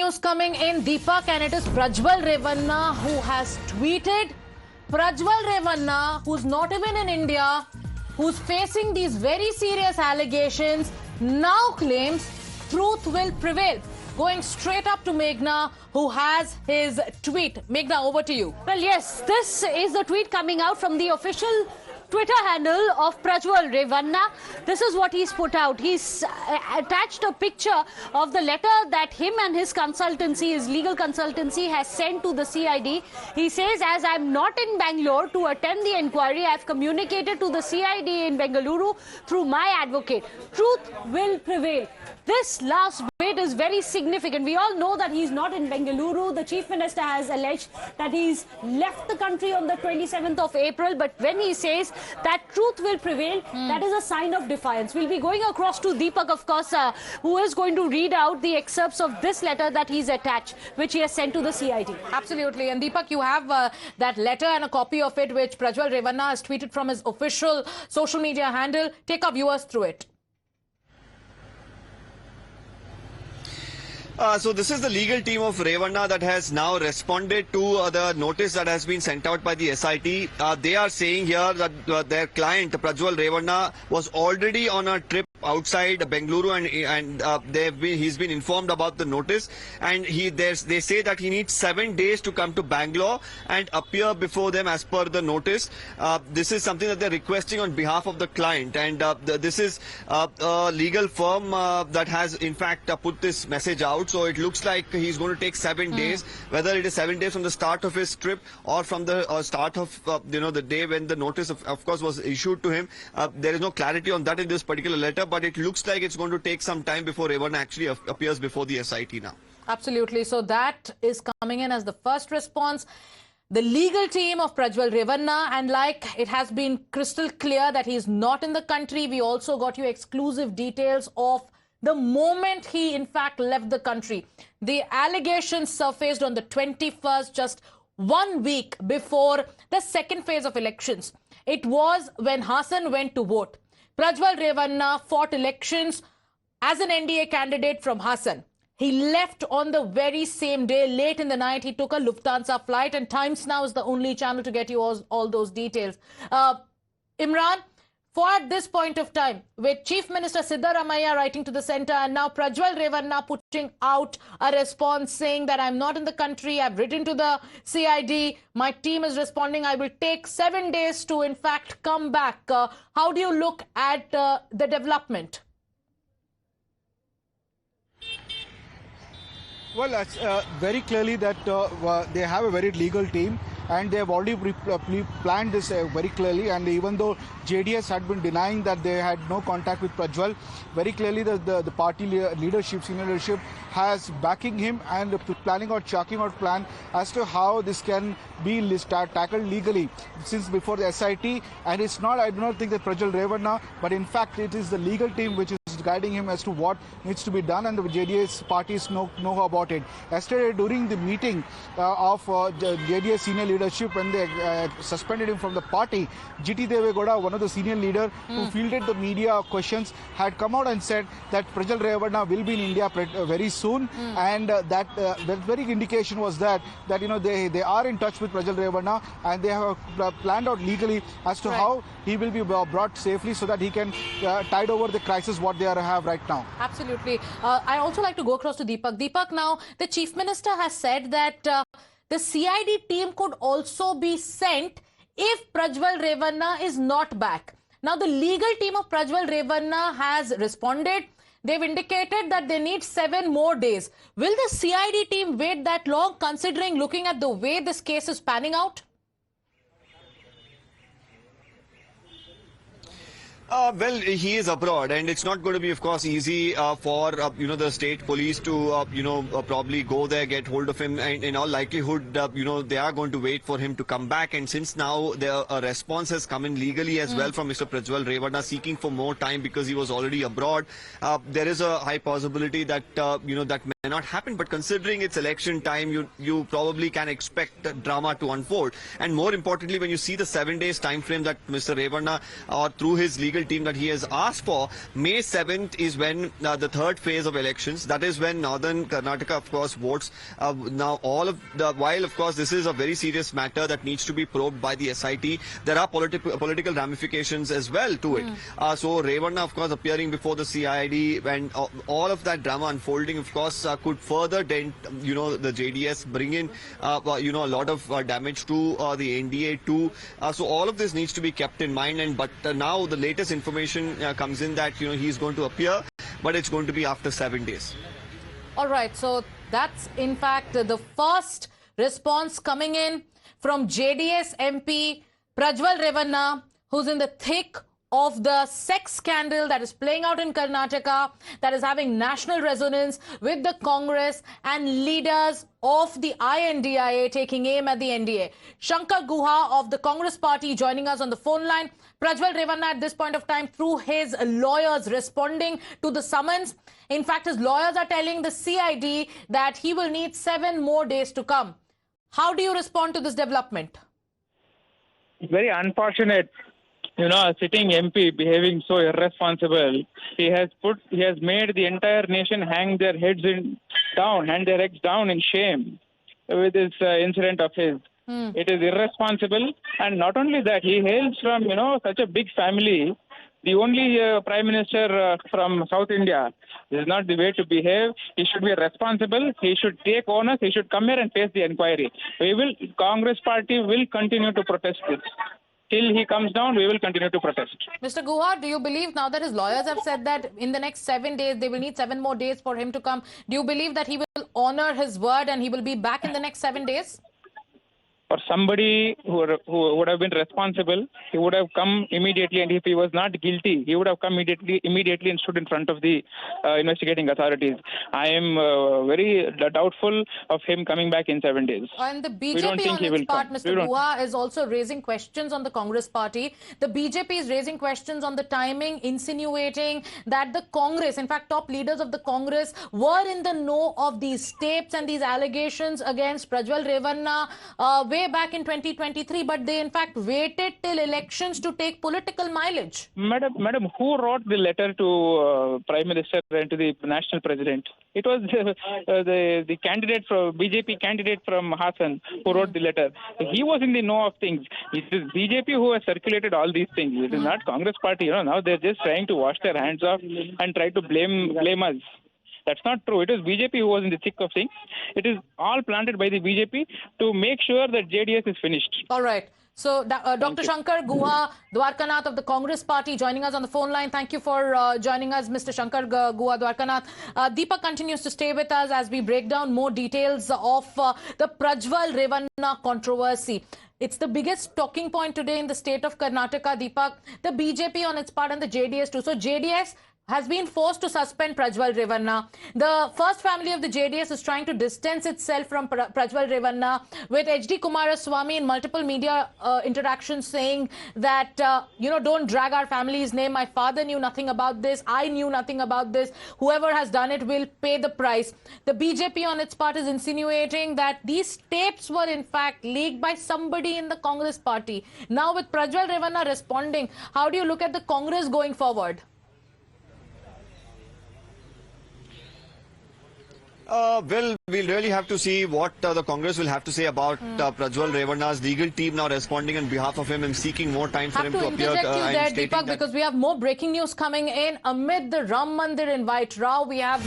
news coming in, Deepak, and it is Prajwal Revanna who has tweeted. Prajwal Revanna, who's not even in India, who's facing these very serious allegations, now claims truth will prevail. Going straight up to Meghna, who has his tweet. Meghna, over to you. Well, yes, this is the tweet coming out from the official Twitter handle of Prajwal Revanna. This is what he's put out. He's attached a picture of the letter that him and his consultancy, his legal consultancy, has sent to the CID. He says, as I'm not in Bangalore to attend the inquiry, I've communicated to the CID in Bengaluru through my advocate. Truth will prevail. This last bit is very significant. We all know that he's not in Bengaluru. The Chief Minister has alleged that he's left the country on the 27th of April. But when he says that truth will prevail, that is a sign of defiance. We'll be going across to Deepak, of course, who is going to read out the excerpts of this letter that he's attached, which he has sent to the CID. Absolutely. And Deepak, you have that letter and a copy of it, which Prajwal Revanna has tweeted from his official social media handle. Take our viewers through it. So this is the legal team of Revanna that has now responded to the notice that has been sent out by the SIT. They are saying here that their client, Prajwal Revanna, was already on a trip outside Bengaluru, and he's been informed about the notice, and they say that he needs 7 days to come to Bangalore and appear before them as per the notice. This is something that they're requesting on behalf of the client, and this is a legal firm that has in fact put this message out. So it looks like he's going to take 7 days, whether it is 7 days from the start of his trip or from the start of the day when the notice of course was issued to him. There is no clarity on that in this particular letter, but it looks like it's going to take some time before Revanna actually appears before the SIT now. Absolutely. So that is coming in as the first response. The legal team of Prajwal Revanna, and like it has been crystal clear that he's not in the country, we also got you exclusive details of the moment he in fact left the country. The allegations surfaced on the 21st, just 1 week before the second phase of elections. It was when Hassan went to vote. Prajwal Revanna fought elections as an NDA candidate from Hassan. He left on the very same day, late in the night. He took a Lufthansa flight, and Times Now is the only channel to get you all those details. Imran, for at this point of time, with Chief Minister Siddaramaiah writing to the centre, and now Prajwal Revanna putting out a response saying that I'm not in the country, I've written to the CID, my team is responding, I will take 7 days to in fact come back. How do you look at the development? Well, that's very clearly that they have a very legal team, and they have already planned this very clearly. And even though JDS had been denying that they had no contact with Prajwal, very clearly the party leadership, senior leadership, has backing him and chalking out plan as to how this can be tackled legally since before the SIT. And it's not, I do not think that Prajwal Revanna, but in fact it is the legal team which is guiding him as to what needs to be done, and the JDS parties know about it. Yesterday, during the meeting of JDS senior leadership, when they suspended him from the party, GT Devegowda, one of the senior leader who fielded the media questions, had come out and said that Prajwal Revanna will be in India very soon, and that very indication was that they are in touch with Prajwal Revanna, and they have planned out legally as to how he will be brought safely so that he can tide over the crisis what they have right now. Absolutely. I also like to go across to Deepak. Deepak, now the Chief Minister has said that the CID team could also be sent if Prajwal Revanna is not back. Now the legal team of Prajwal Revanna has responded. They've indicated that they need 7 more days. Will the CID team wait that long, considering looking at the way this case is panning out? Well, he is abroad, and it's not going to be, of course, easy for the state police to probably go there, get hold of him, and in all likelihood, they are going to wait for him to come back. And since now a response has come in legally as well from Mr. Prajwal Revanna seeking for more time because he was already abroad, there is a high possibility that that not happen, but considering it's election time, you probably can expect drama to unfold. And more importantly, when you see the 7 days time frame that Mr. Revanna or through his legal team that he has asked for, May 7th is when the third phase of elections. That is when Northern Karnataka, of course, votes. Now, while of course this is a very serious matter that needs to be probed by the SIT, there are political ramifications as well to it. So Revanna, of course, appearing before the CID and all of that drama unfolding, of course, could further dent, the JDS, bring in, a lot of damage to the NDA too. So all of this needs to be kept in mind. But now the latest information comes in that, he's going to appear, but it's going to be after 7 days. All right. So that's in fact the first response coming in from JDS MP Prajwal Revanna, who's in the thick of the sex scandal that is playing out in Karnataka, that is having national resonance with the Congress and leaders of the INDIA taking aim at the NDA. Shankar Guha of the Congress party joining us on the phone line. Prajwal Revanna at this point of time, through his lawyers, responding to the summons. In fact, his lawyers are telling the CID that he will need 7 more days to come. How do you respond to this development? Very unfortunate. A sitting MP behaving so irresponsible. He has made the entire nation hang their heads down in shame with this incident of his. It is irresponsible, and not only that, he hails from such a big family. The only Prime Minister from South India. This is not the way to behave. He should be responsible. He should take onus. He should come here and face the inquiry. Congress party will continue to protest this. Till he comes down, we will continue to protest. Mr. Guha, do you believe, now that his lawyers have said that in the next 7 days, they will need 7 more days for him to come, do you believe that he will honor his word and he will be back in the next 7 days? For somebody who would have been responsible, he would have come immediately, and if he was not guilty, he would have come immediately and stood in front of the investigating authorities. I am very doubtful of him coming back in 7 days. And the BJP on its part, Mr. Guha, is also raising questions on the Congress party. The BJP is raising questions on the timing, insinuating that the Congress, in fact, top leaders of the Congress, were in the know of these tapes and these allegations against Prajwal Revanna way back in 2023, but they in fact waited till elections to take political mileage. Madam, who wrote the letter to Prime Minister and to the national president? It was the candidate from BJP candidate from Hassan who wrote the letter. He was in the know of things. It is BJP who has circulated all these things. It is not Congress party. Now they're just trying to wash their hands off and try to blame us. That's not true. It is BJP who was in the thick of things. It is all planted by the BJP to make sure that JDS is finished. All right. So, Dr. Shankar Guha Dwarkanath of the Congress party joining us on the phone line. Thank you for joining us, Mr. Shankar Guha Dwarkanath. Deepak continues to stay with us as we break down more details of the Prajwal Revanna controversy. It's the biggest talking point today in the state of Karnataka, Deepak. The BJP on its part and the JDS too. So, JDS has been forced to suspend Prajwal Revanna. The first family of the JDS is trying to distance itself from Prajwal Revanna, with H.D. Kumaraswamy in multiple media interactions saying that, don't drag our family's name. My father knew nothing about this. I knew nothing about this. Whoever has done it will pay the price. The BJP on its part is insinuating that these tapes were in fact leaked by somebody in the Congress party. Now with Prajwal Revanna responding, how do you look at the Congress going forward? Well, we'll really have to see what the Congress will have to say about Prajwal Revanna's legal team now responding on behalf of him and seeking more time for him to appear. Deepak, because we have more breaking news coming in amid the Ram Mandir invite. Rao, we have